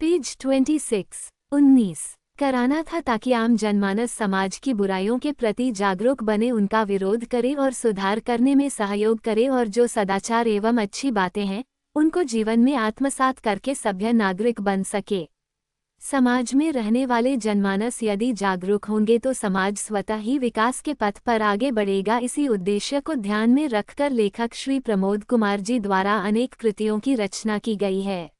Page 19 कराना था ताकि आम जनमानस समाज की बुराइयों के प्रति जागरूक बने, उनका विरोध करे और सुधार करने में सहयोग करे, और जो सदाचार एवं अच्छी बातें हैं उनको जीवन में आत्मसात करके सभ्य नागरिक बन सके। समाज में रहने वाले जनमानस यदि जागरूक होंगे तो समाज स्वतः ही विकास के पथ पर आगे बढ़ेगा। इसी उद्देश्य को ध्यान में रखकर लेखक श्री प्रमोद कुमार जी द्वारा अनेक कृतियों की रचना की गई है।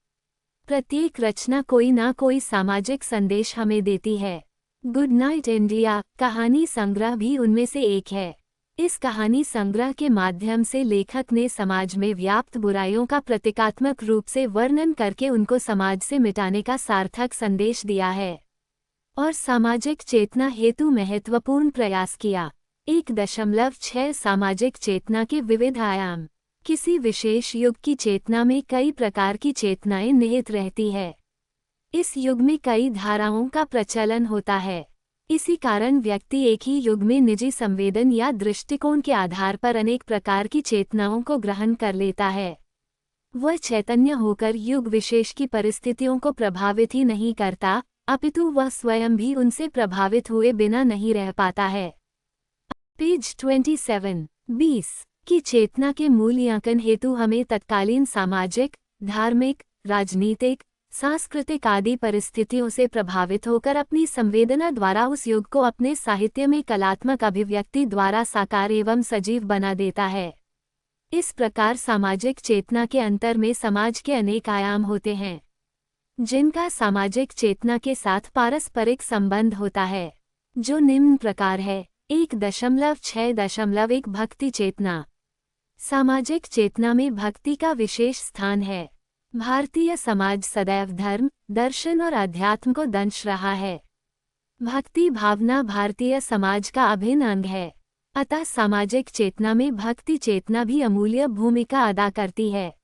प्रत्येक रचना कोई ना कोई सामाजिक संदेश हमें देती है। गुड नाइट इंडिया कहानी संग्रह भी उनमें से एक है। इस कहानी संग्रह के माध्यम से लेखक ने समाज में व्याप्त बुराइयों का प्रतीकात्मक रूप से वर्णन करके उनको समाज से मिटाने का सार्थक संदेश दिया है और सामाजिक चेतना हेतु महत्वपूर्ण प्रयास किया। 1.6 सामाजिक चेतना के विविध आयाम। किसी विशेष युग की चेतना में कई प्रकार की चेतनाएं निहित रहती है। इस युग में कई धाराओं का प्रचलन होता है। इसी कारण व्यक्ति एक ही युग में निजी संवेदन या दृष्टिकोण के आधार पर अनेक प्रकार की चेतनाओं को ग्रहण कर लेता है। वह चैतन्य होकर युग विशेष की परिस्थितियों को प्रभावित ही नहीं करता, अपितु वह स्वयं भी उनसे प्रभावित हुए बिना नहीं रह पाता है। पेज 20 की चेतना के मूल्यांकन हेतु हमें तत्कालीन सामाजिक, धार्मिक, राजनीतिक, सांस्कृतिक आदि परिस्थितियों से प्रभावित होकर अपनी संवेदना द्वारा उस युग को अपने साहित्य में कलात्मक अभिव्यक्ति द्वारा साकार एवं सजीव बना देता है। इस प्रकार सामाजिक चेतना के अंतर में समाज के अनेक आयाम होते हैं, जिनका सामाजिक चेतना के साथ पारस्परिक संबंध होता है, जो निम्न प्रकार है। 1.6.1 भक्ति चेतना। सामाजिक चेतना में भक्ति का विशेष स्थान है। भारतीय समाज सदैव धर्म, दर्शन और अध्यात्म को दंश रहा है। भक्ति भावना भारतीय समाज का अभिन्न अंग है, अतः सामाजिक चेतना में भक्ति चेतना भी अमूल्य भूमिका अदा करती है।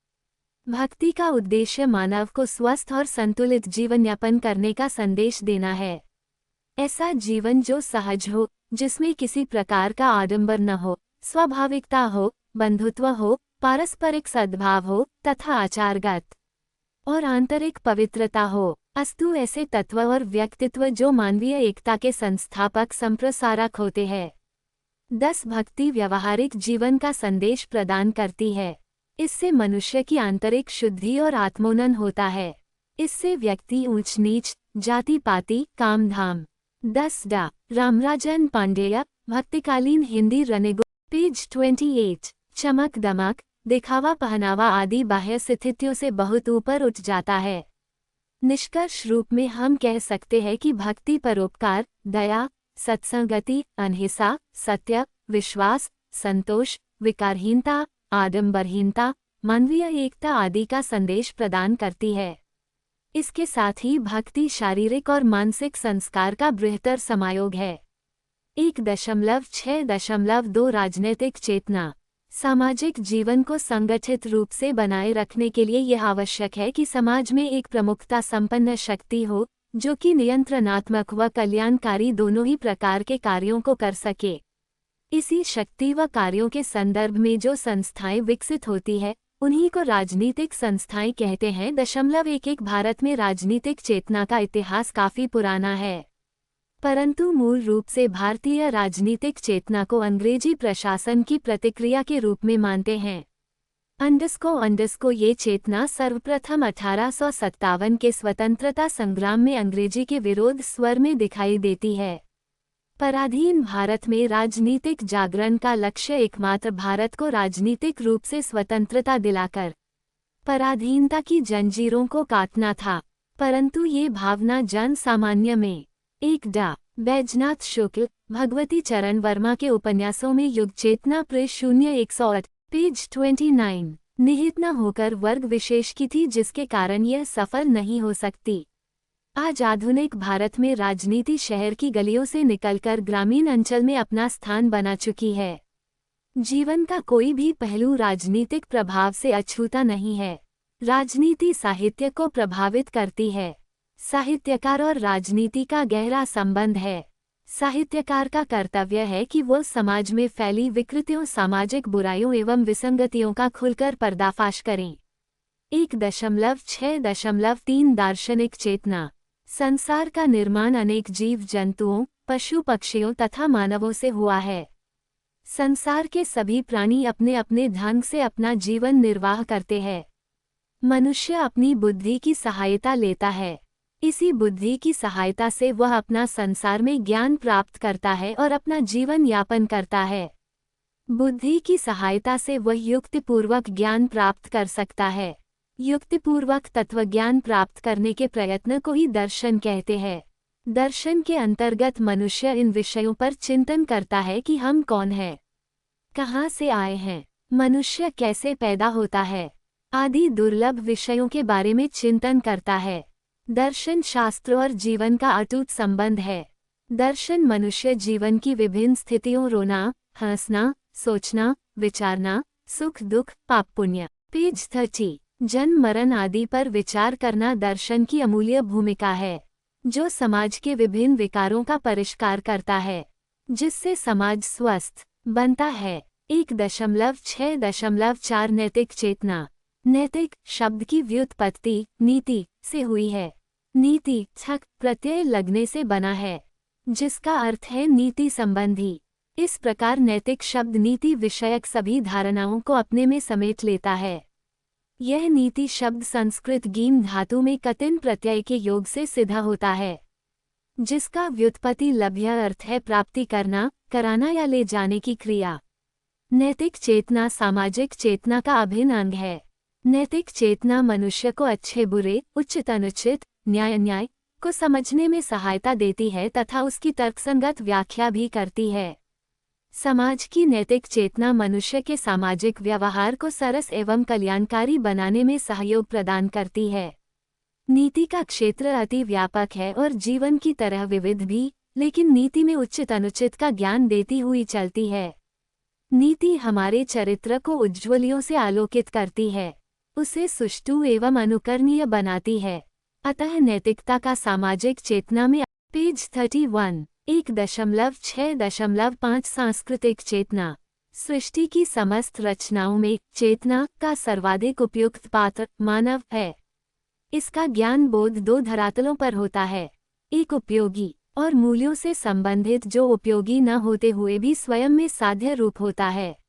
भक्ति का उद्देश्य मानव को स्वस्थ और संतुलित जीवन यापन करने का संदेश देना है। ऐसा जीवन जो सहज हो, जिसमें किसी प्रकार का आडंबर न हो, स्वाभाविकता हो, बंधुत्व हो, पारस्परिक सद्भाव हो तथा आचारगत और आंतरिक पवित्रता हो। अस्तु ऐसे तत्व और व्यक्तित्व जो मानवीय एकता के संस्थापक संप्रसारक होते हैं। 10 भक्ति व्यवहारिक जीवन का संदेश प्रदान करती है। इससे मनुष्य की आंतरिक शुद्धि और आत्मोन्नयन होता है। इससे व्यक्ति ऊंच नीच, जाति पाति, काम धाम। 10 रामराजन पांडेय भक्तिकालीन हिंदी रनेगो। पेज 28 चमक दमक, दिखावा पहनावा आदि बाह्य स्थितियों से बहुत ऊपर उठ जाता है। निष्कर्ष रूप में हम कह सकते हैं कि भक्ति परोपकार, दया, सत्संगति, अनहिंसा, सत्य, विश्वास, संतोष, विकारहीनता, आडंबरहीनता, मानवीय एकता आदि का संदेश प्रदान करती है। इसके साथ ही भक्ति शारीरिक और मानसिक संस्कार का बृहत्तर समायोग है। 1.6.2 राजनीतिक चेतना। सामाजिक जीवन को संगठित रूप से बनाए रखने के लिए यह आवश्यक है कि समाज में एक प्रमुखता संपन्न शक्ति हो, जो कि नियंत्रणात्मक व कल्याणकारी दोनों ही प्रकार के कार्यों को कर सके। इसी शक्ति व कार्यों के संदर्भ में जो संस्थाएं विकसित होती है, उन्हीं को राजनीतिक संस्थाएं कहते हैं। 1.1 भारत में राजनीतिक चेतना का इतिहास काफी पुराना है, परंतु मूल रूप से भारतीय राजनीतिक चेतना को अंग्रेजी प्रशासन की प्रतिक्रिया के रूप में मानते हैं। ये चेतना सर्वप्रथम 1857 के स्वतंत्रता संग्राम में अंग्रेजी के विरोध स्वर में दिखाई देती है। पराधीन भारत में राजनीतिक जागरण का लक्ष्य एकमात्र भारत को राजनीतिक रूप से स्वतंत्रता दिलाकर पराधीनता की जंजीरों को काटना था, परंतु ये भावना जन सामान्य में बैजनाथ शुक्ल, भगवती चरण वर्मा के उपन्यासों में युग चेतना प्रे 0108 पेज 29 निहित न होकर वर्ग विशेष की थी, जिसके कारण यह सफल नहीं हो सकती। आज आधुनिक भारत में राजनीति शहर की गलियों से निकलकर ग्रामीण अंचल में अपना स्थान बना चुकी है। जीवन का कोई भी पहलू राजनीतिक प्रभाव से अछूता नहीं है। राजनीति साहित्य को प्रभावित करती है। साहित्यकार और राजनीति का गहरा संबंध है। साहित्यकार का कर्तव्य है कि वह समाज में फैली विकृतियों, सामाजिक बुराइयों एवं विसंगतियों का खुलकर पर्दाफाश करें। 1.6.3 दार्शनिक चेतना। संसार का निर्माण अनेक जीव जंतुओं, पशु पक्षियों तथा मानवों से हुआ है। संसार के सभी प्राणी अपने अपने ढंग से अपना जीवन निर्वाह करते हैं। मनुष्य अपनी बुद्धि की सहायता लेता है। इसी बुद्धि की सहायता से वह अपना संसार में ज्ञान प्राप्त करता है और अपना जीवन यापन करता है। बुद्धि की सहायता से वह युक्तिपूर्वक ज्ञान प्राप्त कर सकता है। युक्तिपूर्वक तत्वज्ञान प्राप्त करने के प्रयत्न को ही दर्शन कहते हैं। दर्शन के अंतर्गत मनुष्य इन विषयों पर चिंतन करता है कि हम कौन हैं, कहाँ से आए हैं, मनुष्य कैसे पैदा होता है आदि दुर्लभ विषयों के बारे में चिंतन करता है। दर्शन शास्त्र और जीवन का अटूट संबंध है। दर्शन मनुष्य जीवन की विभिन्न स्थितियों रोना, हंसना, सोचना, विचारना, सुख दुख, पाप पुण्य, पेज 30, जन्म मरण आदि पर विचार करना दर्शन की अमूल्य भूमिका है, जो समाज के विभिन्न विकारों का परिष्कार करता है, जिससे समाज स्वस्थ बनता है। 1.6.4 नैतिक चेतना। नैतिक शब्द की व्युत्पत्ति नीति से हुई है। नीति छक प्रत्यय लगने से बना है, जिसका अर्थ है नीति संबंधी। इस प्रकार नैतिक शब्द नीति विषयक सभी धारणाओं को अपने में समेट लेता है। यह नीति शब्द संस्कृत गीम धातु में कतिन प्रत्यय के योग से सिद्ध होता है, जिसका व्युत्पत्ति लभ्य अर्थ है प्राप्ति करना, कराना या ले जाने की क्रिया। नैतिक चेतना सामाजिक चेतना का अभिन्न अंग है। नैतिक चेतना मनुष्य को अच्छे बुरे, उचित अनुचित, न्याय अन्याय को समझने में सहायता देती है तथा उसकी तर्कसंगत व्याख्या भी करती है। समाज की नैतिक चेतना मनुष्य के सामाजिक व्यवहार को सरस एवं कल्याणकारी बनाने में सहयोग प्रदान करती है। नीति का क्षेत्र अति व्यापक है और जीवन की तरह विविध भी, लेकिन नीति में उचित अनुचित का ज्ञान देती हुई चलती है। नीति हमारे चरित्र को उज्ज्वलियों से आलोकित करती है, उसे सुष्ठु एवं अनुकरणीय बनाती है। अतः नैतिकता का सामाजिक चेतना में पेज 31 1.6.5 सांस्कृतिक चेतना। सृष्टि की समस्त रचनाओं में चेतना का सर्वाधिक उपयुक्त पात्र मानव है। इसका ज्ञान बोध दो धरातलों पर होता है, एक उपयोगी और मूल्यों से संबंधित जो उपयोगी न होते हुए भी स्वयं में साध्य रूप होता है।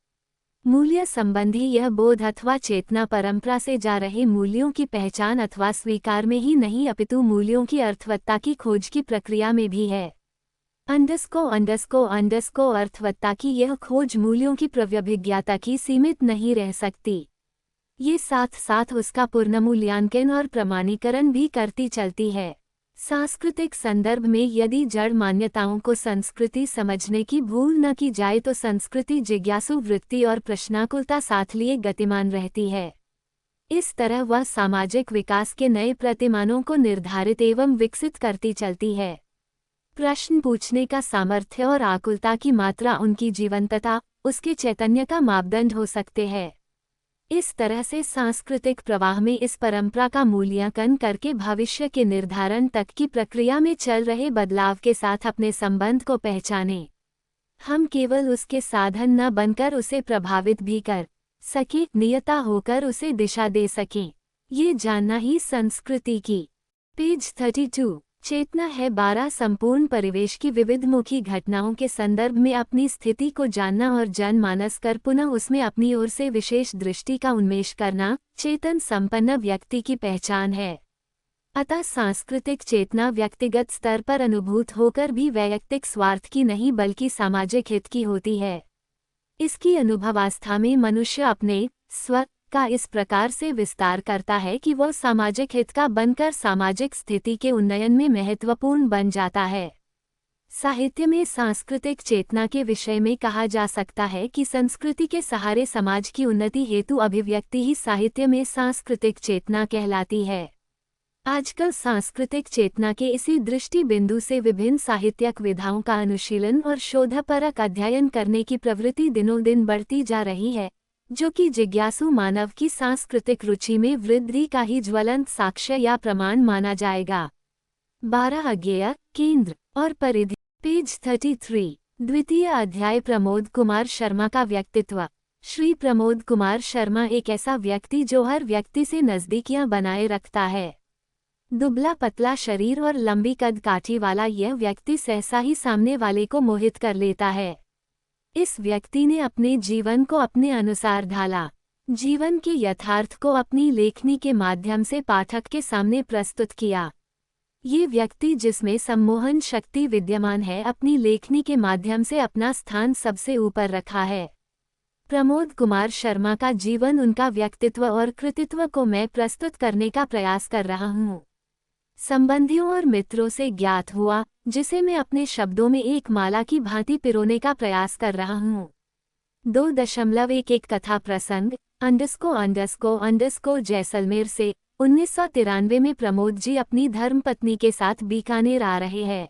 मूल्य संबंधी यह बोध अथवा चेतना परंपरा से जा रहे मूल्यों की पहचान अथवा स्वीकार में ही नहीं अपितु मूल्यों की अर्थवत्ता की खोज की प्रक्रिया में भी है। अर्थवत्ता की यह खोज मूल्यों की प्रव्यभिज्ञता की सीमित नहीं रह सकती। ये साथ साथ उसका पुनर्मूल्यांकन और प्रमाणीकरण भी करती चलती है। सांस्कृतिक संदर्भ में यदि जड़ मान्यताओं को संस्कृति समझने की भूल न की जाए तो संस्कृति जिज्ञासु वृत्ति और प्रश्नाकुलता साथ लिए गतिमान रहती है। इस तरह वह सामाजिक विकास के नए प्रतिमानों को निर्धारित एवं विकसित करती चलती है। प्रश्न पूछने का सामर्थ्य और आकुलता की मात्रा उनकी जीवंतता, उसके चैतन्य का मापदंड हो सकते हैं। इस तरह से सांस्कृतिक प्रवाह में इस परंपरा का मूल्यांकन करके भविष्य के निर्धारण तक की प्रक्रिया में चल रहे बदलाव के साथ अपने संबंध को पहचानें। हम केवल उसके साधन न बनकर उसे प्रभावित भी कर सकें, नियता होकर उसे दिशा दे सकें। ये जानना ही संस्कृति की पेज 32 चेतना है। 12 संपूर्ण परिवेश की विविधमुखी घटनाओं के संदर्भ में अपनी स्थिति को जानना और जनमानस कर पुनः उसमें अपनी ओर से विशेष दृष्टि का उन्मेष करना चेतन संपन्न व्यक्ति की पहचान है। अतः सांस्कृतिक चेतना व्यक्तिगत स्तर पर अनुभूत होकर भी वैयक्तिक स्वार्थ की नहीं बल्कि सामाजिक हित की होती है। इसकी अनुभवावस्था में मनुष्य अपने स्व का इस प्रकार से विस्तार करता है कि वह सामाजिक हित का बनकर सामाजिक स्थिति के उन्नयन में महत्वपूर्ण बन जाता है। साहित्य में सांस्कृतिक चेतना के विषय में कहा जा सकता है कि संस्कृति के सहारे समाज की उन्नति हेतु अभिव्यक्ति ही साहित्य में सांस्कृतिक चेतना कहलाती है। आजकल सांस्कृतिक चेतना के इसी दृष्टि बिंदु से विभिन्न साहित्यिक विधाओं का अनुशीलन और शोधपरक अध्ययन करने की प्रवृत्ति दिनों दिन बढ़ती जा रही है, जो कि जिज्ञासु मानव की सांस्कृतिक रुचि में वृद्धि का ही ज्वलंत साक्ष्य या प्रमाण माना जाएगा। 12 अज्ञेय, केंद्र और परिधि पेज 33 द्वितीय अध्याय प्रमोद कुमार शर्मा का व्यक्तित्व। श्री प्रमोद कुमार शर्मा एक ऐसा व्यक्ति जो हर व्यक्ति से नज़दीकियां बनाए रखता है। दुबला पतला शरीर और लंबी कद काठी वाला यह व्यक्ति सहसा ही सामने वाले को मोहित कर लेता है। इस व्यक्ति ने अपने जीवन को अपने अनुसार ढाला। जीवन के यथार्थ को अपनी लेखनी के माध्यम से पाठक के सामने प्रस्तुत किया। ये व्यक्ति जिसमें सम्मोहन शक्ति विद्यमान है, अपनी लेखनी के माध्यम से अपना स्थान सबसे ऊपर रखा है। प्रमोद कुमार शर्मा का जीवन, उनका व्यक्तित्व और कृतित्व को मैं प्रस्तुत करने का प्रयास कर रहा हूँ। संबंधियों और मित्रों से ज्ञात हुआ, जिसे मैं अपने शब्दों में एक माला की भांति पिरोने का प्रयास कर रहा हूँ। 2.11 कथा प्रसंग _ जैसलमेर से 1993 में प्रमोद जी अपनी धर्मपत्नी के साथ बीकानेर आ रहे हैं।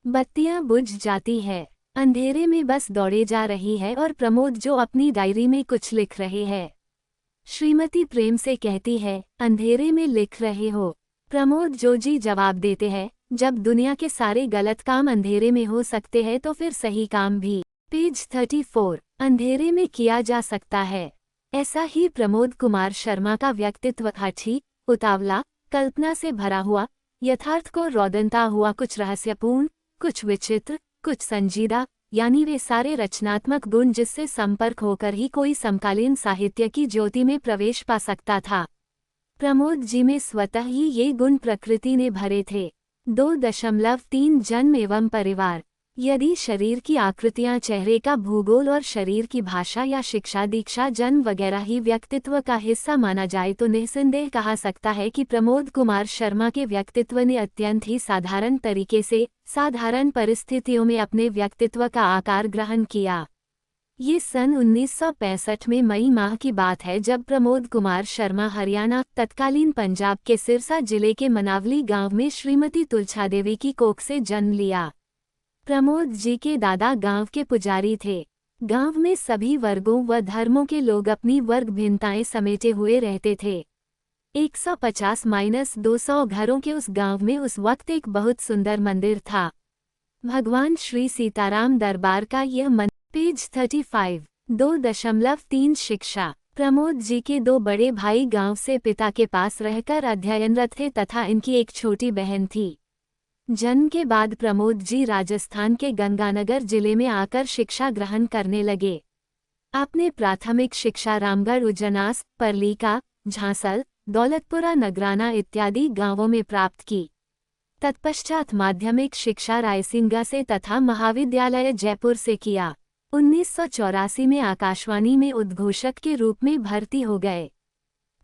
बत्तियां बुझ जाती है, अंधेरे में बस दौड़े जा रही है और प्रमोद जो अपनी डायरी में कुछ लिख रहे हैं। श्रीमती प्रेम से कहती है, अंधेरे में लिख रहे हो? प्रमोद जो जी जवाब देते हैं, जब दुनिया के सारे गलत काम अंधेरे में हो सकते हैं तो फिर सही काम भी पेज 34 अंधेरे में किया जा सकता है। ऐसा ही प्रमोद कुमार शर्मा का व्यक्तित्व हठी, उतावला, कल्पना से भरा हुआ, यथार्थ को रौदनता हुआ, कुछ रहस्यपूर्ण, कुछ विचित्र, कुछ संजीदा, यानी वे सारे रचनात्मक गुण जिससे संपर्क होकर ही कोई समकालीन साहित्य की ज्योति में प्रवेश पा सकता था। प्रमोद जी में स्वतः ही ये गुण प्रकृति ने भरे थे। 2.3 जन्म एवं परिवार। यदि शरीर की आकृतियां, चेहरे का भूगोल और शरीर की भाषा या शिक्षा दीक्षा जन्म वगैरह ही व्यक्तित्व का हिस्सा माना जाए तो निस्संदेह कहा सकता है कि प्रमोद कुमार शर्मा के व्यक्तित्व ने अत्यंत ही साधारण तरीके से साधारण परिस्थितियों में अपने व्यक्तित्व का आकार ग्रहण किया। ये सन 1965 में मई माह की बात है जब प्रमोद कुमार शर्मा हरियाणा तत्कालीन पंजाब के सिरसा जिले के मनावली गांव में श्रीमती तुलछा देवी की कोख से जन्म लिया। प्रमोद जी के दादा गांव के पुजारी थे। गांव में सभी वर्गों व धर्मों के लोग अपनी वर्ग भिन्नताएं समेटे हुए रहते थे। 150-200 घरों के उस गांव में उस वक्त एक बहुत सुंदर मंदिर था। भगवान श्री सीताराम दरबार का यह मंदिर। पेज 35 2.3 शिक्षा। प्रमोद जी के दो बड़े भाई गांव से पिता के पास रहकर अध्ययनरत थे तथा इनकी एक छोटी बहन थी। जन्म के बाद प्रमोद जी राजस्थान के गंगानगर जिले में आकर शिक्षा ग्रहण करने लगे। आपने प्राथमिक शिक्षा रामगढ़, उजनास, परलीका, झांसल, दौलतपुरा, नगराना इत्यादि गांवों में प्राप्त की। तत्पश्चात माध्यमिक शिक्षा रायसिंगा से तथा महाविद्यालय जयपुर से किया। 1984 में आकाशवाणी में उद्घोषक के रूप में भर्ती हो गए।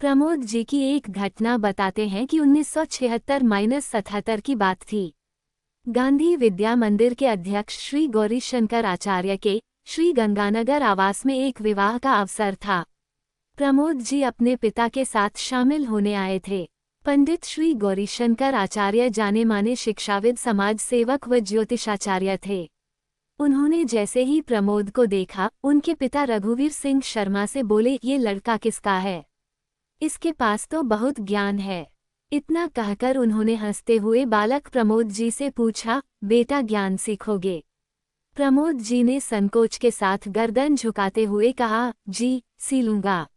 प्रमोद जी की एक घटना बताते हैं कि 1976-77 की बात थी। गांधी विद्या मंदिर के अध्यक्ष श्री गौरीशंकर आचार्य के श्री गंगानगर आवास में एक विवाह का अवसर था। प्रमोद जी अपने पिता के साथ शामिल होने आए थे। पंडित श्री गौरीशंकर आचार्य जाने माने शिक्षाविद, समाज सेवक व ज्योतिषाचार्य थे। उन्होंने जैसे ही प्रमोद को देखा, उनके पिता रघुवीर सिंह शर्मा से बोले, ये लड़का किसका है? इसके पास तो बहुत ज्ञान है। इतना कहकर उन्होंने हंसते हुए बालक प्रमोद जी से पूछा, बेटा ज्ञान सीखोगे? प्रमोद जी ने संकोच के साथ गर्दन झुकाते हुए कहा, जी सीलूंगा।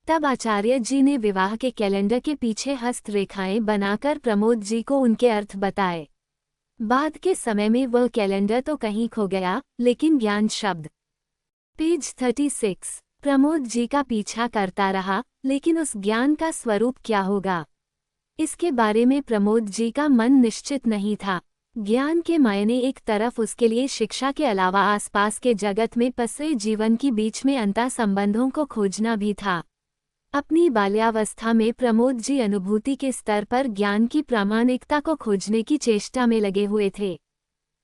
तब आचार्य जी ने विवाह के कैलेंडर के पीछे हस्तरेखाएं बनाकर प्रमोद जी को उनके अर्थ बताए। बाद के समय में वह कैलेंडर तो कहीं खो गया, लेकिन ज्ञान शब्द। पेज 36 प्रमोद जी का पीछा करता रहा, लेकिन उस ज्ञान का स्वरूप क्या होगा, इसके बारे में प्रमोद जी का मन निश्चित नहीं था। ज्ञान के मायने एक तरफ उसके लिए शिक्षा के अलावा आसपास के जगत में पसरे जीवन की बीच में अंतर संबंधों को खोजना भी था। अपनी बाल्यावस्था में प्रमोद जी अनुभूति के स्तर पर ज्ञान की प्रामाणिकता को खोजने की चेष्टा में लगे हुए थे।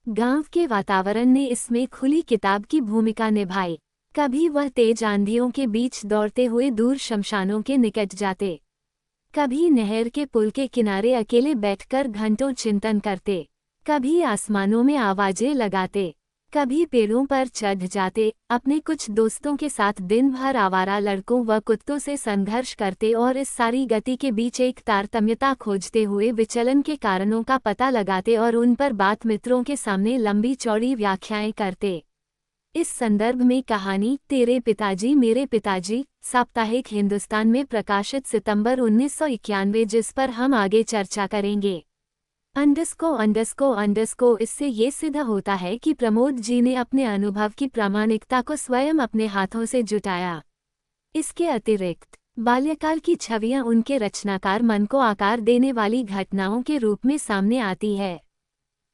गांव के वातावरण ने इसमें खुली किताब की भूमिका निभाई। कभी वह तेज आंधियों के बीच दौड़ते हुए दूर शमशानों के निकट जाते, कभी नहर के पुल के किनारे अकेले बैठकर घंटों चिंतन करते, कभी आसमानों में आवाजें लगाते, कभी पेड़ों पर चढ़ जाते, अपने कुछ दोस्तों के साथ दिन भर आवारा लड़कों व कुत्तों से संघर्ष करते और इस सारी गति के बीच एक तारतम्यता खोजते हुए विचलन के कारणों का पता लगाते और उन पर बात मित्रों के सामने लंबी चौड़ी व्याख्याएं करते। इस संदर्भ में कहानी तेरे पिताजी मेरे पिताजी साप्ताहिक हिंदुस्तान में प्रकाशित सितंबर 1991, जिस पर हम आगे चर्चा करेंगे। _ इससे ये सिद्ध होता है कि प्रमोद जी ने अपने अनुभव की प्रामाणिकता को स्वयं अपने हाथों से जुटाया। इसके अतिरिक्त बाल्यकाल की छवियां उनके रचनाकार मन को आकार देने वाली घटनाओं के रूप में सामने आती है।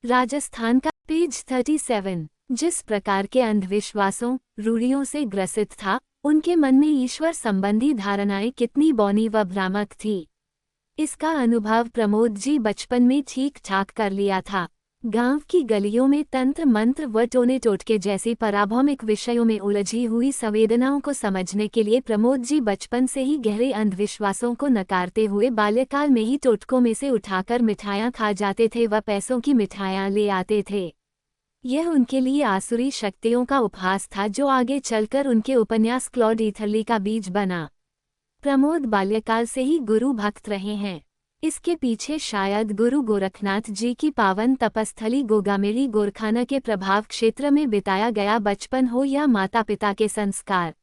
राजस्थान का पेज 37 जिस प्रकार के अंधविश्वासों रूढ़ियों से ग्रसित था, उनके मन में ईश्वर संबंधी धारणाएं कितनी बौनी व भ्रामक थी। इसका अनुभव प्रमोद जी बचपन में ठीक ठाक कर लिया था। गांव की गलियों में तंत्र मंत्र व टोने टोटके जैसी पराभौमिक विषयों में उलझी हुई संवेदनाओं को समझने के लिए प्रमोद जी बचपन से ही गहरे अंधविश्वासों को नकारते हुए बाल्यकाल में ही टोटकों में से उठाकर मिठाइयाँ खा जाते थे व पैसों की मिठाइयाँ ले आते थे। यह उनके लिए आसुरी शक्तियों का उपहास था, जो आगे चलकर उनके उपन्यास क्लॉड ईथरली का बीज बना। प्रमोद बाल्यकाल से ही गुरु भक्त रहे हैं। इसके पीछे शायद गुरु गोरखनाथ जी की पावन तपस्थली गोगामेड़ी गोरखाना के प्रभाव क्षेत्र में बिताया गया बचपन हो या माता पिता के संस्कार।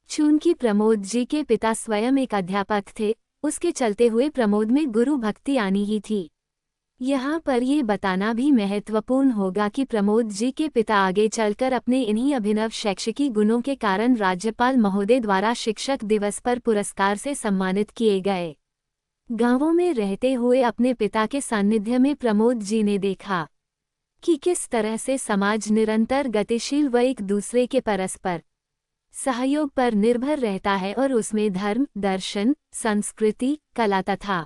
चूंकि प्रमोद जी के पिता स्वयं एक अध्यापक थे, उसके चलते हुए प्रमोद में गुरु भक्ति आनी ही थी। यहाँ पर ये बताना भी महत्वपूर्ण होगा कि प्रमोद जी के पिता आगे चलकर अपने इन्हीं अभिनव शैक्षिकी गुणों के कारण राज्यपाल महोदय द्वारा शिक्षक दिवस पर पुरस्कार से सम्मानित किए गए। गांवों में रहते हुए अपने पिता के सानिध्य में प्रमोद जी ने देखा कि किस तरह से समाज निरंतर गतिशील व एक दूसरे के परस्पर सहयोग पर निर्भर रहता है और उसमें धर्म, दर्शन, संस्कृति, कला तथा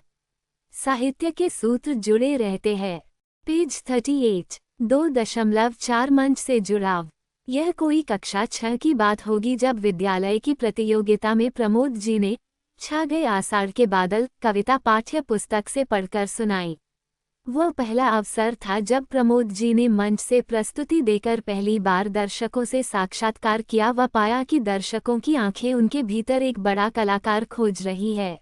साहित्य के सूत्र जुड़े रहते हैं। पेज 38 2.4 मंच से जुड़ाव। यह कोई कक्षा 6 की बात होगी जब विद्यालय की प्रतियोगिता में प्रमोद जी ने छा गए आषाढ़ के बादल कविता पाठ्य पुस्तक से पढ़कर सुनाई। वह पहला अवसर था जब प्रमोद जी ने मंच से प्रस्तुति देकर पहली बार दर्शकों से साक्षात्कार किया व पाया कि दर्शकों की आंखें उनके भीतर एक बड़ा कलाकार खोज रही है।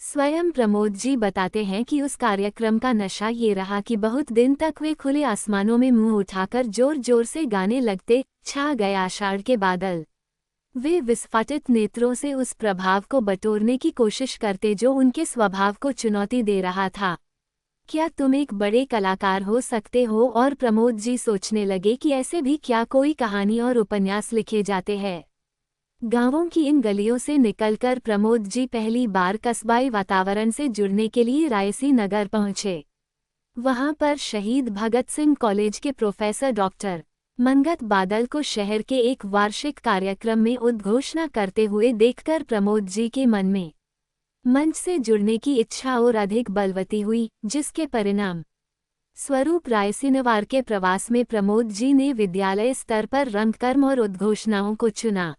स्वयं प्रमोद जी बताते हैं कि उस कार्यक्रम का नशा ये रहा कि बहुत दिन तक वे खुले आसमानों में मुंह उठाकर जोर जोर से गाने लगते, छा गए आषाढ़ के बादल। वे विस्फाटित नेत्रों से उस प्रभाव को बटोरने की कोशिश करते जो उनके स्वभाव को चुनौती दे रहा था। क्या तुम एक बड़े कलाकार हो सकते हो? और प्रमोद जी सोचने लगे कि ऐसे भी क्या कोई कहानी और उपन्यास लिखे जाते हैं। गांवों की इन गलियों से निकलकर प्रमोद जी पहली बार कस्बाई वातावरण से जुड़ने के लिए रायसी नगर पहुंचे। वहां पर शहीद भगत सिंह कॉलेज के प्रोफेसर डॉक्टर मनगत बादल को शहर के एक वार्षिक कार्यक्रम में उद्घोषणा करते हुए देखकर प्रमोद जी के मन में मंच से जुड़ने की इच्छा और अधिक बलवती हुई, जिसके परिणाम स्वरूप रायसीनवार के प्रवास में प्रमोद जी ने विद्यालय स्तर पर रंगकर्म और उद्घोषणाओं को चुना।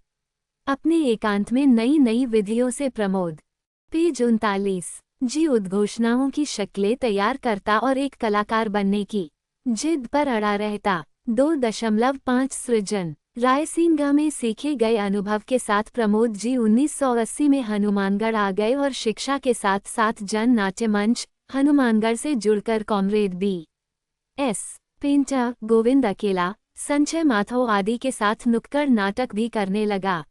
अपने एकांत में नई नई विधियों से प्रमोद पेज 39 जी उद्घोषणाओं की शक्लें तैयार करता और एक कलाकार बनने की जिद पर अड़ा रहता। 2.5 सृजन। रायसीनगा में सीखे गए अनुभव के साथ प्रमोद जी 1980 में हनुमानगढ़ आ गए और शिक्षा के साथ साथ जन नाट्य मंच हनुमानगढ़ से जुड़कर कॉमरेड B.S. पेंटर, गोविंद अकेला, संजय माथो आदि के साथ नुक्कड़ नाटक भी करने लगा।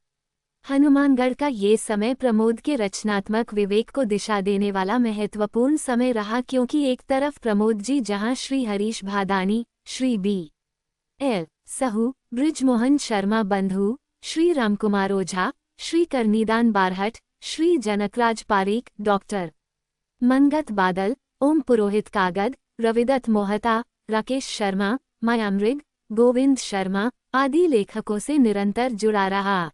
हनुमानगढ़ का ये समय प्रमोद के रचनात्मक विवेक को दिशा देने वाला महत्वपूर्ण समय रहा, क्योंकि एक तरफ प्रमोद जी जहां श्री हरीश भादानी, श्री B.L. सहू, बृजमोहन शर्मा बंधु, श्री रामकुमार ओझा, श्री करनीदान बारहट, श्री जनकराज पारीक, डॉक्टर मनगत बादल, ओम पुरोहित कागद, रविदत्त मोहता, राकेश शर्मा, मायामृग, गोविंद शर्मा आदि लेखकों से निरंतर जुड़ा रहा।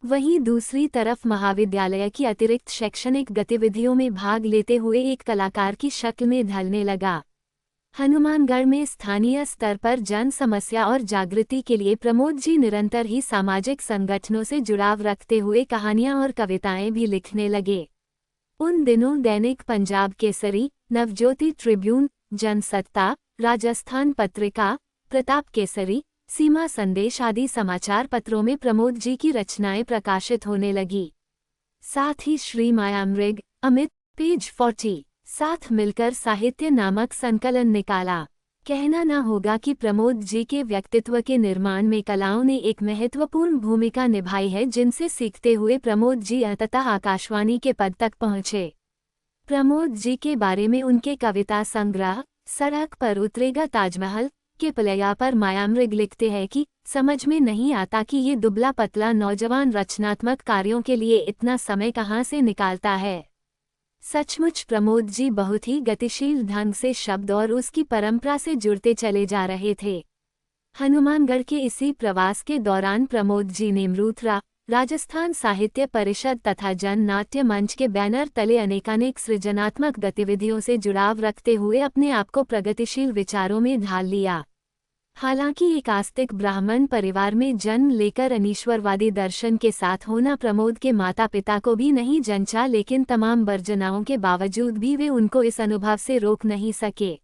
वहीं दूसरी तरफ महाविद्यालय की अतिरिक्त शैक्षणिक गतिविधियों में भाग लेते हुए एक कलाकार की शक्ल में ढलने लगा। हनुमानगढ़ में स्थानीय स्तर पर जन समस्या और जागृति के लिए प्रमोद जी निरंतर ही सामाजिक संगठनों से जुड़ाव रखते हुए कहानियां और कविताएं भी लिखने लगे। उन दिनों दैनिक पंजाब केसरी, नवज्योति ट्रिब्यून, जनसत्ता, राजस्थान पत्रिका, प्रताप केसरी, सीमा संदेश आदि समाचार पत्रों में प्रमोद जी की रचनाएं प्रकाशित होने लगी। साथ ही श्री मायामृग, अमित, पेज 40 साथ मिलकर साहित्य नामक संकलन निकाला। कहना न होगा कि प्रमोद जी के व्यक्तित्व के निर्माण में कलाओं ने एक महत्वपूर्ण भूमिका निभाई है, जिनसे सीखते हुए प्रमोद जी अंततः आकाशवाणी के पद तक पहुँचे। प्रमोद जी के बारे में उनके कविता संग्रह सड़क पर उतरेगा ताजमहल के पलैया पर मायामृग लिखते हैं कि समझ में नहीं आता कि ये दुबला पतला नौजवान रचनात्मक कार्यों के लिए इतना समय कहाँ से निकालता है। सचमुच प्रमोद जी बहुत ही गतिशील ढंग से शब्द और उसकी परंपरा से जुड़ते चले जा रहे थे। हनुमानगढ़ के इसी प्रवास के दौरान प्रमोद जी ने मरूथरा, राजस्थान साहित्य परिषद तथा जन नाट्य मंच के बैनर तले अनेकानेक सृजनात्मक गतिविधियों से जुड़ाव रखते हुए अपने आप को प्रगतिशील विचारों में ढाल लिया। हालांकि एक आस्तिक ब्राह्मण परिवार में जन्म लेकर अनीश्वरवादी दर्शन के साथ होना प्रमोद के माता पिता को भी नहीं जंचा, लेकिन तमाम वर्जनाओं के बावजूद भी वे उनको इस अनुभव से रोक नहीं सके।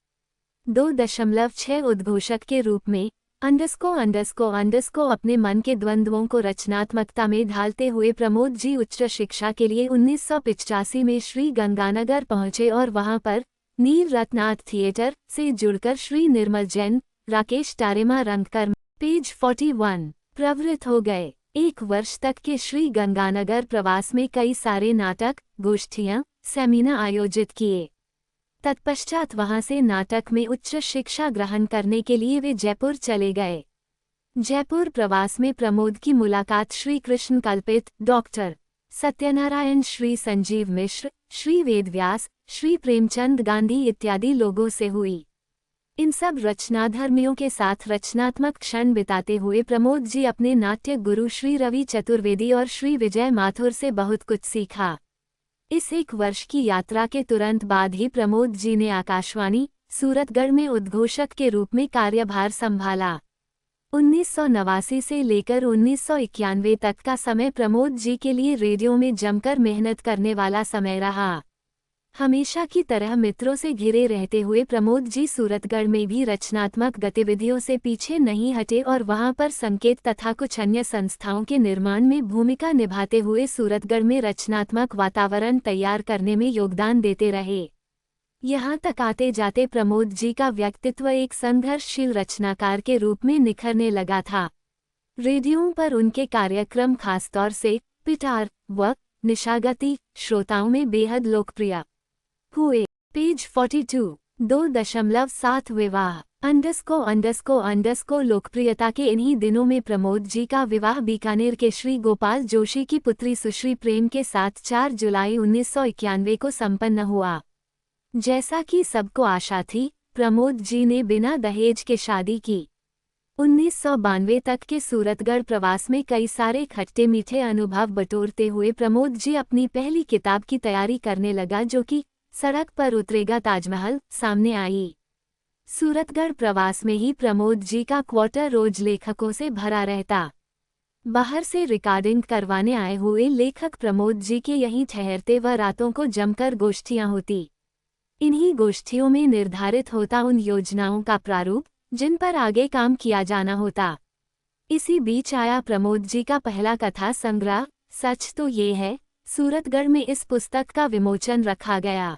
2.6 उद्घोषक के रूप में अंडस्को अपने मन के द्वंद्वों को रचनात्मकता में ढालते हुए प्रमोद जी उच्च शिक्षा के लिए 1985 में श्री गंगानगर पहुंचे और वहां पर नील रत्नाथ थिएटर से जुड़कर श्री निर्मल जैन, राकेश टारेमा रंगकर पेज 41 प्रवृत्त हो गए। 1 वर्ष तक के श्री गंगानगर प्रवास में कई सारे नाटक, गोष्ठियां, सेमिनार आयोजित किए। तत्पश्चात वहां से नाटक में उच्च शिक्षा ग्रहण करने के लिए वे जयपुर चले गए। जयपुर प्रवास में प्रमोद की मुलाकात श्री कृष्ण कल्पित, डॉक्टर सत्यनारायण, श्री संजीव मिश्र, श्री वेदव्यास, श्री प्रेमचंद गांधी इत्यादि लोगों से हुई। इन सब रचनाधर्मियों के साथ रचनात्मक क्षण बिताते हुए प्रमोद जी अपने नाट्य गुरु श्री रवि चतुर्वेदी और श्री विजय माथुर से बहुत कुछ सीखा। इस 1 वर्ष की यात्रा के तुरंत बाद ही प्रमोद जी ने आकाशवाणी सूरतगढ़ में उद्घोषक के रूप में कार्यभार संभाला। 1989 से लेकर 1991 तक का समय प्रमोद जी के लिए रेडियो में जमकर मेहनत करने वाला समय रहा। हमेशा की तरह मित्रों से घिरे रहते हुए प्रमोद जी सूरतगढ़ में भी रचनात्मक गतिविधियों से पीछे नहीं हटे और वहां पर संकेत तथा कुछ अन्य संस्थाओं के निर्माण में भूमिका निभाते हुए सूरतगढ़ में रचनात्मक वातावरण तैयार करने में योगदान देते रहे। यहाँ तक आते जाते प्रमोद जी का व्यक्तित्व एक संघर्षशील रचनाकार के रूप में निखरने लगा था। रेडियो पर उनके कार्यक्रम खासतौर से पिटार व निशागति श्रोताओं में बेहद लोकप्रिय हुए। पेज 42 2.7 विवाह लोकप्रियता के इन्हीं दिनों में प्रमोद जी का विवाह बीकानेर के श्री गोपाल जोशी की पुत्री सुश्री प्रेम के साथ 4 जुलाई 1991 को संपन्न हुआ। जैसा कि सबको आशा थी, प्रमोद जी ने बिना दहेज के शादी की। 1992 तक के सूरतगढ़ प्रवास में कई सारे खट्टे मीठे अनुभव बटोरते हुए प्रमोद जी अपनी पहली किताब की तैयारी करने लगा, जो कि सड़क पर उतरेगा ताजमहल सामने आई। सूरतगढ़ प्रवास में ही प्रमोद जी का क्वार्टर रोज लेखकों से भरा रहता। बाहर से रिकॉर्डिंग करवाने आए हुए लेखक प्रमोद जी के यहीं ठहरते व रातों को जमकर गोष्ठियां होती। इन्हीं गोष्ठियों में निर्धारित होता उन योजनाओं का प्रारूप जिन पर आगे काम किया जाना होता। इसी बीच आया प्रमोद जी का पहला कथा संग्रह सच तो ये है। सूरतगढ़ में इस पुस्तक का विमोचन रखा गया।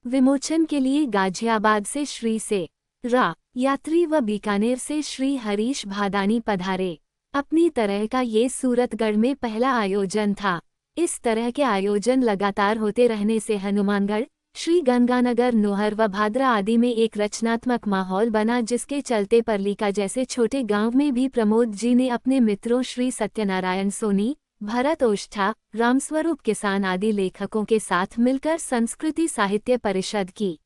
विमोचन के लिए गाजियाबाद से श्री से रा यात्री व बीकानेर से श्री हरीश भादानी पधारे। अपनी तरह का ये सूरतगढ़ में पहला आयोजन था। इस तरह के आयोजन लगातार होते रहने से हनुमानगढ़, श्री गंगानगर, नोहर व भादरा आदि में एक रचनात्मक माहौल बना, जिसके चलते परलीका जैसे छोटे गांव में भी प्रमोद जी ने अपने मित्रों श्री सत्यनारायण सोनी, भरत ओष्ठा, रामस्वरूप किसान आदि लेखकों के साथ मिलकर संस्कृति साहित्य परिषद की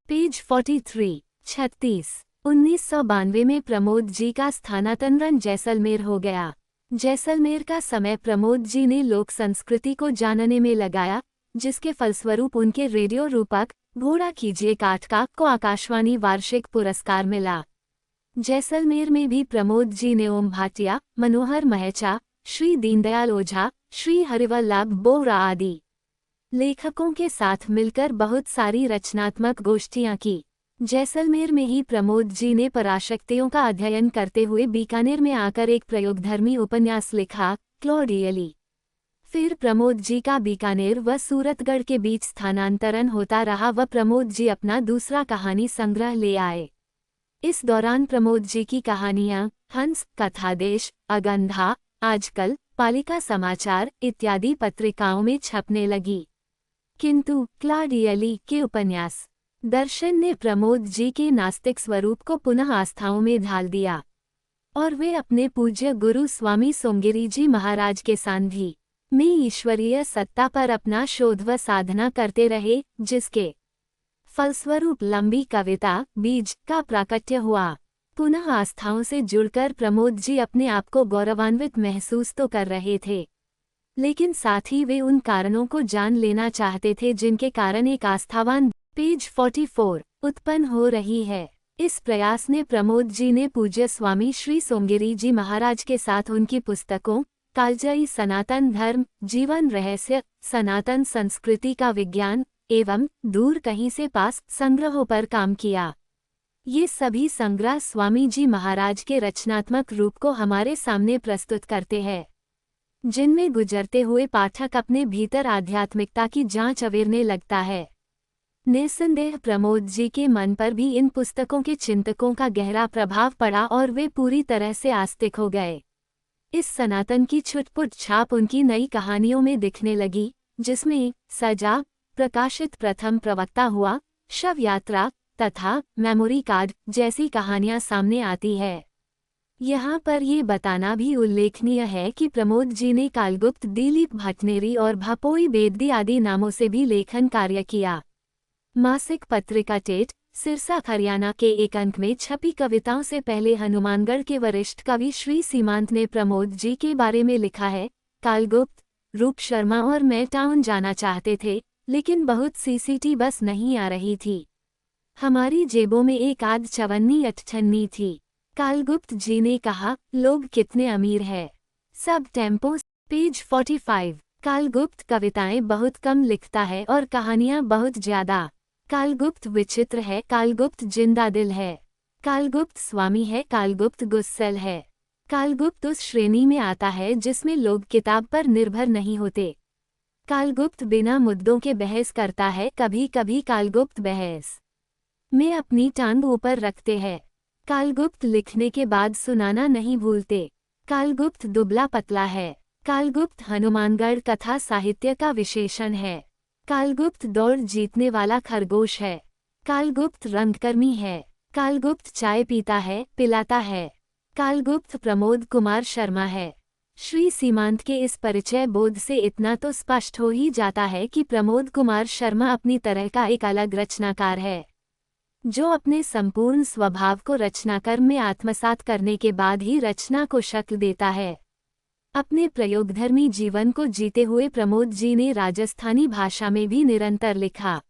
पेज 43 36 1992 में प्रमोद जी का स्थानांतरण जैसलमेर हो गया। जैसलमेर का समय प्रमोद जी ने लोक संस्कृति को जानने में लगाया, जिसके फलस्वरूप उनके रेडियो रूपक घोड़ा कीजिए काठ का को आकाशवाणी वार्षिक पुरस्कार मिला। जैसलमेर में भी प्रमोद जी ने ओम भाटिया, मनोहर महचा, श्री दीनदयाल ओझा, श्री हरिवल्लभ बोहरा आदि लेखकों के साथ मिलकर बहुत सारी रचनात्मक गोष्ठियां की। जैसलमेर में ही प्रमोद जी ने पराशक्तियों का अध्ययन करते हुए बीकानेर में आकर एक प्रयोगधर्मी उपन्यास लिखा, क्लॉडियली। फिर प्रमोद जी का बीकानेर व सूरतगढ़ के बीच स्थानांतरण होता रहा व प्रमोद जी अपना दूसरा कहानी संग्रह ले आए। इस दौरान प्रमोद जी की कहानियां हंस, कथादेश, अगंधा, आजकल, पालिका समाचार इत्यादि पत्रिकाओं में छपने लगी। किंतु क्लाडियली के उपन्यास दर्शन ने प्रमोद जी के नास्तिक स्वरूप को पुनः आस्थाओं में ढाल दिया और वे अपने पूज्य गुरु स्वामी सोमगिरी जी महाराज के सानिध्य में ईश्वरीय सत्ता पर अपना शोध व साधना करते रहे, जिसके फलस्वरूप लंबी कविता बीज का प्राकट्य हुआ। पुनः आस्थाओं से जुड़कर प्रमोद जी अपने आप को गौरवान्वित महसूस तो कर रहे थे, लेकिन साथ ही वे उन कारणों को जान लेना चाहते थे जिनके कारण एक आस्थावान पेज 44 उत्पन्न हो रही है। इस प्रयास ने प्रमोद जी ने पूज्य स्वामी श्री सोमगिरी जी महाराज के साथ उनकी पुस्तकों कालजयी सनातन धर्म, जीवन रहस्य, सनातन संस्कृति का विज्ञान एवं दूर कहीं से पास संग्रहों पर काम किया। ये सभी संग्रह स्वामी जी महाराज के रचनात्मक रूप को हमारे सामने प्रस्तुत करते हैं, जिनमें गुजरते हुए पाठक अपने भीतर आध्यात्मिकता की जांच अवेरने लगता है। निस्संदेह प्रमोद जी के मन पर भी इन पुस्तकों के चिंतकों का गहरा प्रभाव पड़ा और वे पूरी तरह से आस्तिक हो गए। इस सनातन की छुटपुट छाप उनकी नई कहानियों में दिखने लगी, जिसमें सजा प्रकाशित प्रथम प्रवक्ता हुआ, शव यात्रा तथा मेमोरी कार्ड जैसी कहानियां सामने आती है। यहाँ पर ये बताना भी उल्लेखनीय है कि प्रमोद जी ने कालगुप्त, दिलीप भटनेरी और भपोई बेदगी आदि नामों से भी लेखन कार्य किया। मासिक पत्रिका टेट, सिरसा हरियाणा के एक अंक में छपी कविताओं से पहले हनुमानगढ़ के वरिष्ठ कवि श्री सीमांत ने प्रमोद जी के बारे में लिखा है, कालगुप्त, रूप शर्मा और मैं टाउन जाना चाहते थे, लेकिन बहुत सी सिटी बस नहीं आ रही थी। हमारी जेबों में एक आध चवन्नी अठन्नी थी। कालगुप्त जी ने कहा, लोग कितने अमीर है। सब टेम्पो पेज 45। कालगुप्त कविताएं बहुत कम लिखता है और कहानियां बहुत ज्यादा। कालगुप्त विचित्र है, कालगुप्त जिंदा दिल है, कालगुप्त स्वामी है, कालगुप्त गुस्सेल है। कालगुप्त उस श्रेणी में आता है जिसमें लोग किताब पर निर्भर नहीं होते। कालगुप्त बिना मुद्दों के बहस करता है, कभी कभी कालगुप्त बहस में अपनी टांग ऊपर रखते हैं। कालगुप्त लिखने के बाद सुनाना नहीं भूलते। कालगुप्त दुबला पतला है। कालगुप्त हनुमानगढ़ कथा साहित्य का विशेषण है। कालगुप्त दौड़ जीतने वाला खरगोश है। कालगुप्त रंगकर्मी है। कालगुप्त चाय पीता है, पिलाता है। कालगुप्त प्रमोद कुमार शर्मा है। श्री सीमांत के इस परिचय बोध से इतना तो स्पष्ट हो ही जाता है कि प्रमोद कुमार शर्मा अपनी तरह का एक अलग रचनाकार है, जो अपने संपूर्ण स्वभाव को रचनाकर्म में आत्मसात करने के बाद ही रचना को शक्ल देता है। अपने प्रयोगधर्मी जीवन को जीते हुए प्रमोद जी ने राजस्थानी भाषा में भी निरंतर लिखा,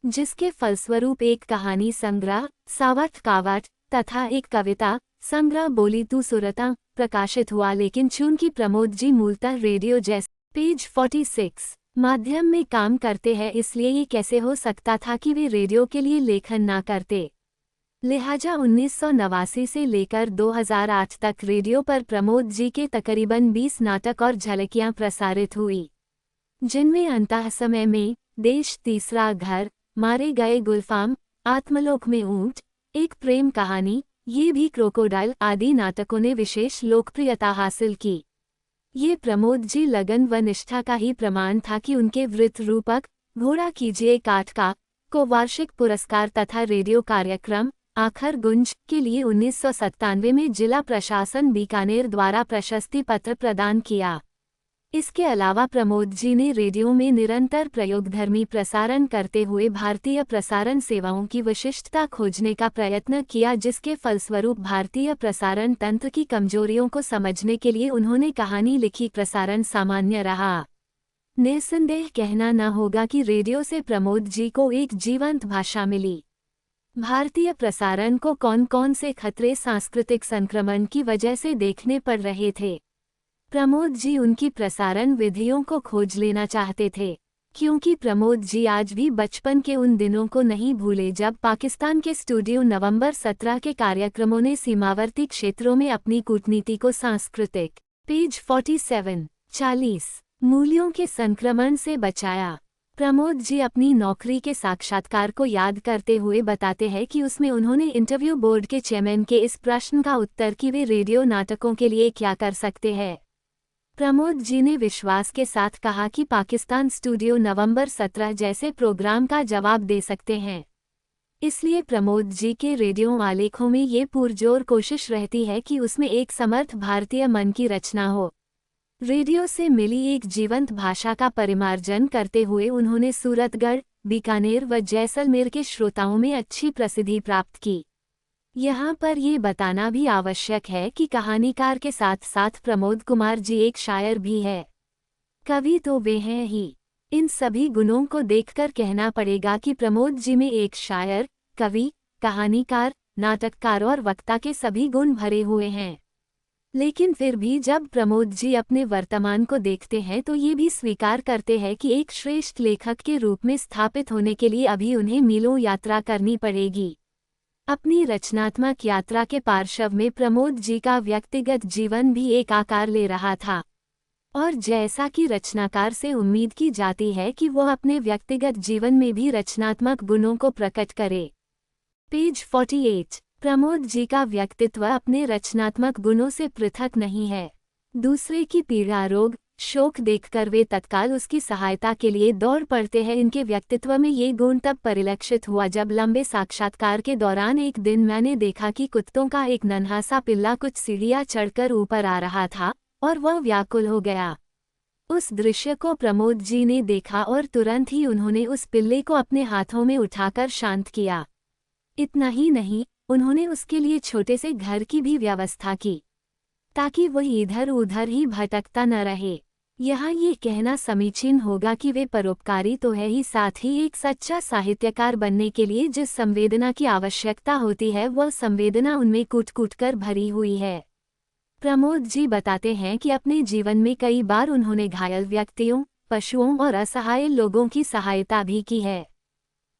जिसके फलस्वरूप एक कहानी संग्रह सावट कावट तथा एक कविता संग्रह बोली तू सुरता प्रकाशित हुआ। लेकिन चूंकि प्रमोद जी मूलतः रेडियो जैसे पेज 46 माध्यम में काम करते हैं, इसलिए ये कैसे हो सकता था कि वे रेडियो के लिए लेखन ना करते। लिहाजा 1989 से लेकर 2008 तक रेडियो पर प्रमोद जी के तकरीबन 20 नाटक और झलकियां प्रसारित हुई, जिनमें अंतः समय में, देश तीसरा घर, मारे गए गुलफाम, आत्मलोक में ऊंट, एक प्रेम कहानी, ये भी क्रोकोडाइल आदि नाटकों ने विशेष लोकप्रियता हासिल की। ये प्रमोद जी लगन व निष्ठा का ही प्रमाण था कि उनके वृत्त रूपक घोड़ा कीजिए काट का को वार्षिक पुरस्कार तथा रेडियो कार्यक्रम आखर गुंज के लिए 1997 में जिला प्रशासन बीकानेर द्वारा प्रशस्ति पत्र प्रदान किया। इसके अलावा प्रमोद जी ने रेडियो में निरंतर प्रयोगधर्मी प्रसारण करते हुए भारतीय प्रसारण सेवाओं की विशिष्टता खोजने का प्रयत्न किया, जिसके फलस्वरूप भारतीय प्रसारण तंत्र की कमजोरियों को समझने के लिए उन्होंने कहानी लिखी। प्रसारण सामान्य रहा। निस्संदेह कहना न होगा कि रेडियो से प्रमोद जी को एक जीवंत भाषा मिली। भारतीय प्रसारण को कौन कौन से खतरे सांस्कृतिक संक्रमण की वजह से देखने पड़ रहे थे। प्रमोद जी उनकी प्रसारण विधियों को खोज लेना चाहते थे, क्योंकि प्रमोद जी आज भी बचपन के उन दिनों को नहीं भूले जब पाकिस्तान के स्टूडियो नवंबर 17 के कार्यक्रमों ने सीमावर्ती क्षेत्रों में अपनी कूटनीति को सांस्कृतिक पेज 47 40 मूल्यों के संक्रमण से बचाया। प्रमोद जी अपनी नौकरी के साक्षात्कार को याद करते हुए बताते हैं कि उसमें उन्होंने इंटरव्यू बोर्ड के चेयरमैन के इस प्रश्न का उत्तर कि वे रेडियो नाटकों के लिए क्या कर सकते हैं। प्रमोद जी ने विश्वास के साथ कहा कि पाकिस्तान स्टूडियो नवंबर 17 जैसे प्रोग्राम का जवाब दे सकते हैं। इसलिए प्रमोद जी के रेडियो आलेखों में ये पुरजोर कोशिश रहती है कि उसमें एक समर्थ भारतीय मन की रचना हो। रेडियो से मिली एक जीवंत भाषा का परिमार्जन करते हुए उन्होंने सूरतगढ़, बीकानेर व जैसलमेर के श्रोताओं में अच्छी प्रसिद्धि प्राप्त की। यहाँ पर ये बताना भी आवश्यक है कि कहानीकार के साथ साथ प्रमोद कुमार जी एक शायर भी है। कवि तो वे हैं ही। इन सभी गुणों को देखकर कहना पड़ेगा कि प्रमोद जी में एक शायर, कवि, कहानीकार, नाटककार और वक्ता के सभी गुण भरे हुए हैं। लेकिन फिर भी जब प्रमोद जी अपने वर्तमान को देखते हैं तो ये भी स्वीकार करते हैं कि एक श्रेष्ठ लेखक के रूप में स्थापित होने के लिए अभी उन्हें मीलों यात्रा करनी पड़ेगी। अपनी रचनात्मक यात्रा के पार्श्व में प्रमोद जी का व्यक्तिगत जीवन भी एक आकार ले रहा था, और जैसा कि रचनाकार से उम्मीद की जाती है कि वो अपने व्यक्तिगत जीवन में भी रचनात्मक गुणों को प्रकट करे। पेज 48। प्रमोद जी का व्यक्तित्व अपने रचनात्मक गुणों से पृथक नहीं है। दूसरे की पीड़ा, रोग, शोक देखकर वे तत्काल उसकी सहायता के लिए दौड़ पड़ते हैं। इनके व्यक्तित्व में ये गुण तब परिलक्षित हुआ जब लंबे साक्षात्कार के दौरान एक दिन मैंने देखा कि कुत्तों का एक नन्हा सा पिल्ला कुछ सीढ़ियां चढ़कर ऊपर आ रहा था और वह व्याकुल हो गया। उस दृश्य को प्रमोद जी ने देखा और तुरंत ही उन्होंने उस पिल्ले को अपने हाथों में उठाकर शांत किया। इतना ही नहीं, उन्होंने उसके लिए छोटे से घर की भी व्यवस्था की ताकि वह इधर उधर ही भटकता न रहे। यहाँ ये कहना समीचीन होगा कि वे परोपकारी तो है ही, साथ ही एक सच्चा साहित्यकार बनने के लिए जिस संवेदना की आवश्यकता होती है वह संवेदना उनमें कूट-कूट कर भरी हुई है। प्रमोद जी बताते हैं कि अपने जीवन में कई बार उन्होंने घायल व्यक्तियों, पशुओं और असहाय लोगों की सहायता भी की है।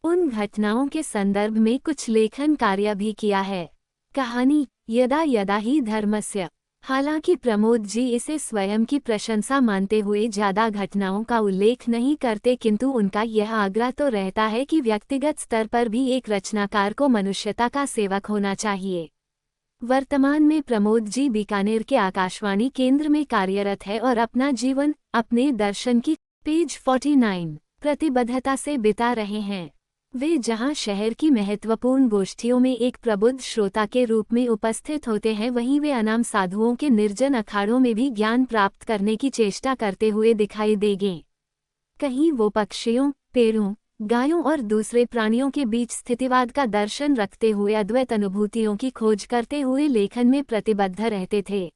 उन घटनाओं के संदर्भ में कुछ लेखन कार्य भी किया है। कहानी यदा यदा ही धर्मस्य। हालांकि प्रमोद जी इसे स्वयं की प्रशंसा मानते हुए ज्यादा घटनाओं का उल्लेख नहीं करते, किंतु उनका यह आग्रह तो रहता है कि व्यक्तिगत स्तर पर भी एक रचनाकार को मनुष्यता का सेवक होना चाहिए। वर्तमान में प्रमोद जी बीकानेर के आकाशवाणी केंद्र में कार्यरत है और अपना जीवन अपने दर्शन की पेज 49 प्रतिबद्धता से बिता रहे हैं। वे जहां शहर की महत्वपूर्ण गोष्ठियों में एक प्रबुद्ध श्रोता के रूप में उपस्थित होते हैं, वहीं वे अनाम साधुओं के निर्जन अखाड़ों में भी ज्ञान प्राप्त करने की चेष्टा करते हुए दिखाई देंगे। कहीं वो पक्षियों, पेड़ों, गायों और दूसरे प्राणियों के बीच स्थितिवाद का दर्शन रखते हुए अद्वैत अनुभूतियों की खोज करते हुए लेखन में प्रतिबद्ध रहते थे।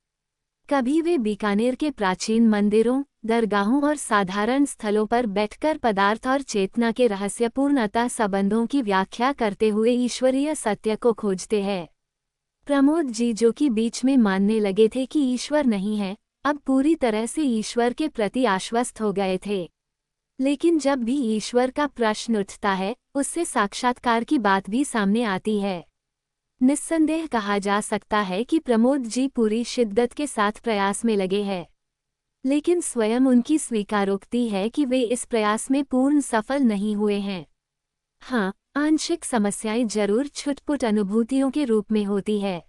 कभी वे बीकानेर के प्राचीन मंदिरों, दरगाहों और साधारण स्थलों पर बैठकर पदार्थ और चेतना के रहस्यपूर्ण अतः संबंधों की व्याख्या करते हुए ईश्वरीय सत्य को खोजते हैं। प्रमोद जी जो कि बीच में मानने लगे थे कि ईश्वर नहीं है, अब पूरी तरह से ईश्वर के प्रति आश्वस्त हो गए थे। लेकिन जब भी ईश्वर का प्रश्न उठता है, उससे साक्षात्कार की बात भी सामने आती है। निस्संदेह कहा जा सकता है कि प्रमोद जी पूरी शिद्दत के साथ प्रयास में लगे हैं, लेकिन स्वयं उनकी स्वीकारोक्ति है कि वे इस प्रयास में पूर्ण सफल नहीं हुए हैं। हाँ, आंशिक समस्याएं जरूर छुटपुट अनुभूतियों के रूप में होती है,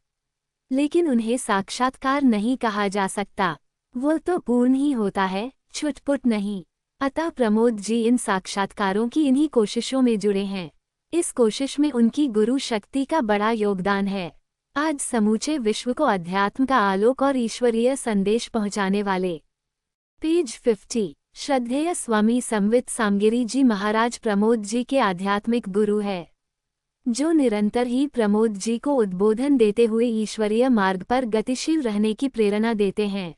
लेकिन उन्हें साक्षात्कार नहीं कहा जा सकता। वो तो पूर्ण ही होता है, छुटपुट नहीं। अतः प्रमोद जी इन साक्षात्कारों की इन्हीं कोशिशों में जुड़े हैं। इस कोशिश में उनकी गुरु शक्ति का बड़ा योगदान है। आज समूचे विश्व को अध्यात्म का आलोक और ईश्वरीय संदेश पहुंचाने वाले। पेज 50 श्रद्धेय स्वामी संवित सामगिरी जी महाराज प्रमोद जी के आध्यात्मिक गुरु है, जो निरंतर ही प्रमोद जी को उद्बोधन देते हुए ईश्वरीय मार्ग पर गतिशील रहने की प्रेरणा देते हैं।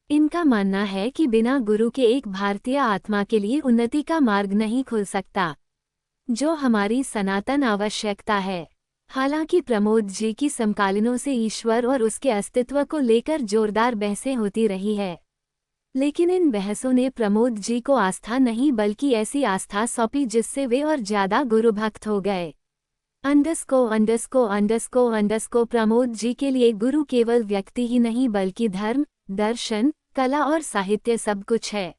इनका मानना है कि बिना गुरु के एक भारतीय आत्मा के लिए उन्नति का मार्ग नहीं खुल सकता, जो हमारी सनातन आवश्यकता है। हालांकि प्रमोद जी की समकालीनों से ईश्वर और उसके अस्तित्व को लेकर जोरदार बहसें होती रही है, लेकिन इन बहसों ने प्रमोद जी को आस्था नहीं बल्कि ऐसी आस्था सौंपी जिससे वे और ज्यादा गुरुभक्त हो गए। प्रमोद जी के लिए गुरु केवल व्यक्ति ही नहीं बल्कि धर्म, दर्शन, कला और साहित्य सब कुछ है।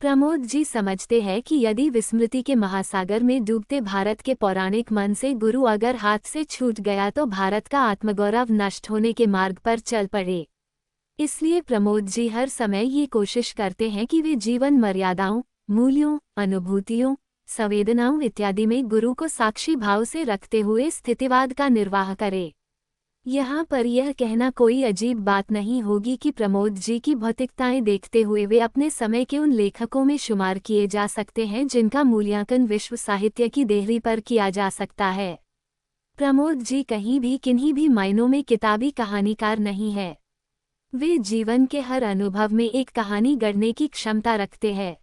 प्रमोद जी समझते हैं कि यदि विस्मृति के महासागर में डूबते भारत के पौराणिक मन से गुरु अगर हाथ से छूट गया तो भारत का आत्मगौरव नष्ट होने के मार्ग पर चल पड़े। इसलिए प्रमोद जी हर समय ये कोशिश करते हैं कि वे जीवन मर्यादाओं, मूल्यों, अनुभूतियों, संवेदनाओं इत्यादि में गुरु को साक्षी भाव से रखते हुए स्थितिवाद का निर्वाह करें। यहाँ पर यह कहना कोई अजीब बात नहीं होगी कि प्रमोद जी की भौतिकताएं देखते हुए वे अपने समय के उन लेखकों में शुमार किए जा सकते हैं जिनका मूल्यांकन विश्व साहित्य की देहरी पर किया जा सकता है। प्रमोद जी कहीं भी किन्हीं भी मायनों में किताबी कहानीकार नहीं है। वे जीवन के हर अनुभव में एक कहानी गढ़ने की क्षमता रखते हैं।